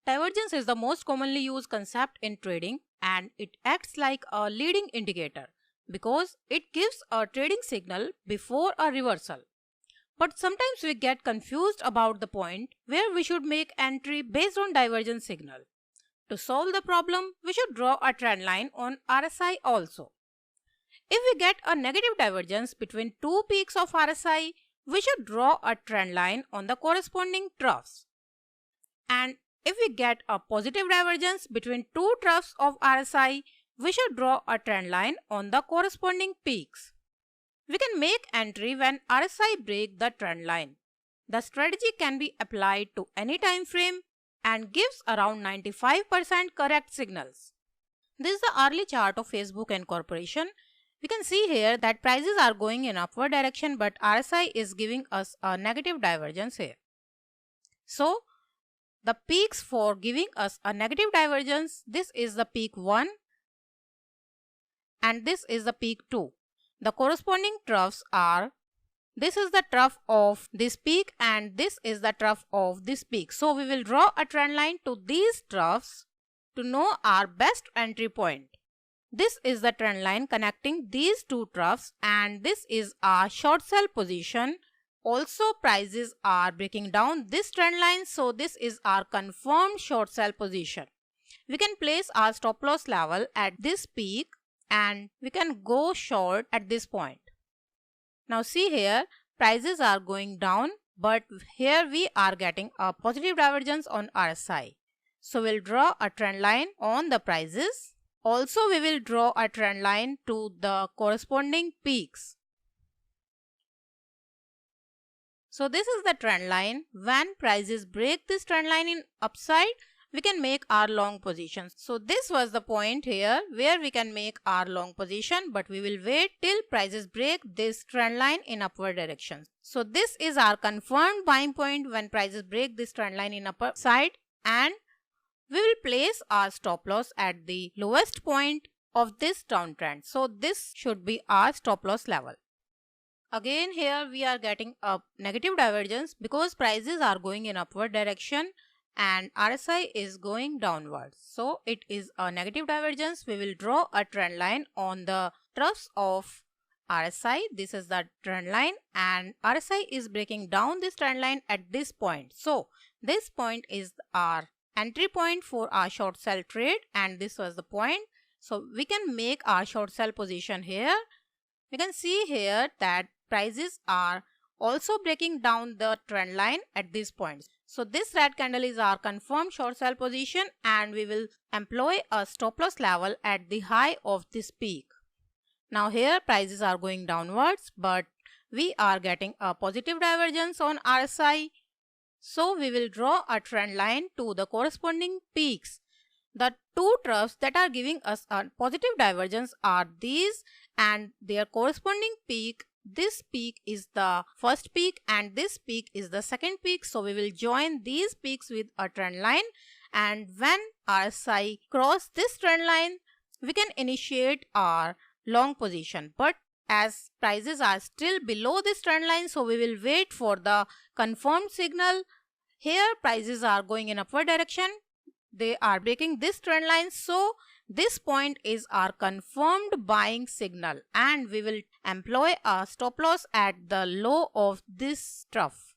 Divergence is the most commonly used concept in trading and it acts like a leading indicator because it gives a trading signal before a reversal. But sometimes we get confused about the point where we should make entry based on divergence signal. To solve the problem, we should draw a trend line on RSI also. If we get a negative divergence between two peaks of RSI, we should draw a trend line on the corresponding troughs. And if we get a positive divergence between two troughs of RSI, we should draw a trend line on the corresponding peaks. We can make entry when RSI break the trend line. The strategy can be applied to any time frame and gives around 95% correct signals. This is the hourly chart of Facebook Inc Corporation. We can see here that prices are going in upward direction but RSI is giving us a negative divergence here. So, the peaks for giving us a negative divergence, this is the peak 1 and this is the peak 2. The corresponding troughs are, this is the trough of this peak and this is the trough of this peak. So we will draw a trend line to these troughs to know our best entry point. This is the trend line connecting these two troughs and this is our short sell position. Also prices are breaking down this trend line, so this is our confirmed short sell position. We can place our stop loss level at this peak and we can go short at this point. Now see here, prices are going down but here we are getting a positive divergence on RSI. So we'll draw a trend line on the prices. Also we will draw a trend line to the corresponding peaks. So this is the trend line. When prices break this trend line in upside, we can make our long positions. So this was the point here where we can make our long position, but we will wait till prices break this trend line in upward direction. So this is our confirmed buying point when prices break this trend line in upper side, and we will place our stop loss at the lowest point of this downtrend. So this should be our stop loss level. Again here we are getting a negative divergence because prices are going in upward direction and RSI is going downwards. So it is a negative divergence. We will draw a trend line on the troughs of RSI. This is the trend line and RSI is breaking down this trend line at this point. So this point is our entry point for our short sell trade and this was the point. So we can make our short sell position here. We can see here that prices are also breaking down the trend line at this point. So this red candle is our confirmed short sell position and we will employ a stop loss level at the high of this peak. Now here prices are going downwards but we are getting a positive divergence on RSI. So we will draw a trend line to the corresponding peaks. The two troughs that are giving us a positive divergence are these and their corresponding peak. This peak is the first peak and this peak is the second peak. So we will join these peaks with a trend line and when RSI cross this trend line, we can initiate our long position. But as prices are still below this trend line, so we will wait for the confirmed signal. Here prices are going in upward direction. They are breaking this trend line. So this point is our confirmed buying signal and we will employ a stop loss at the low of this trough.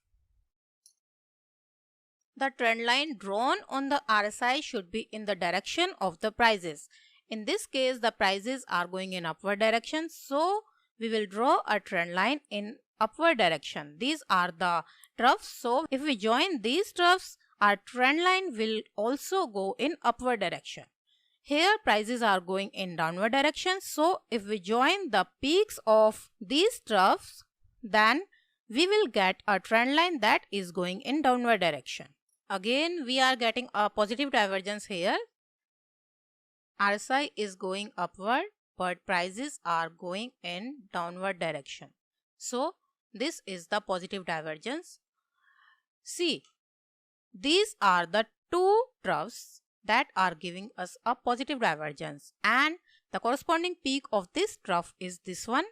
The trend line drawn on the RSI should be in the direction of the prices. In this case, the prices are going in upward direction. So we will draw a trend line in upward direction. These are the troughs. So if we join these troughs, our trend line will also go in upward direction. Here prices are going in downward direction. So if we join the peaks of these troughs, then we will get a trend line that is going in downward direction. Again, we are getting a positive divergence here. RSI is going upward, but prices are going in downward direction. So this is the positive divergence. See, these are the two troughs that are giving us a positive divergence and the corresponding peak of this trough is this one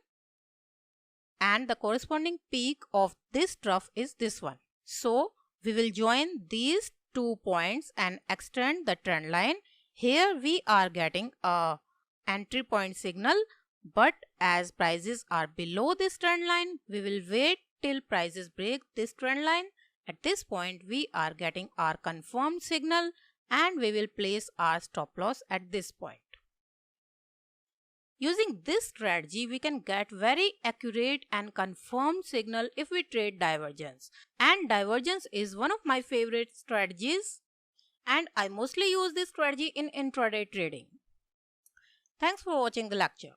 and the corresponding peak of this trough is this one. So we will join these 2 points and extend the trend line. Here we are getting a entry point signal, but as prices are below this trend line, we will wait till prices break this trend line. At this point, we are getting our confirmed signal and we will place our stop loss at this point. Using this strategy, we can get very accurate and confirmed signal if we trade divergence. And divergence is one of my favorite strategies, and I mostly use this strategy in intraday trading. Thanks for watching the lecture.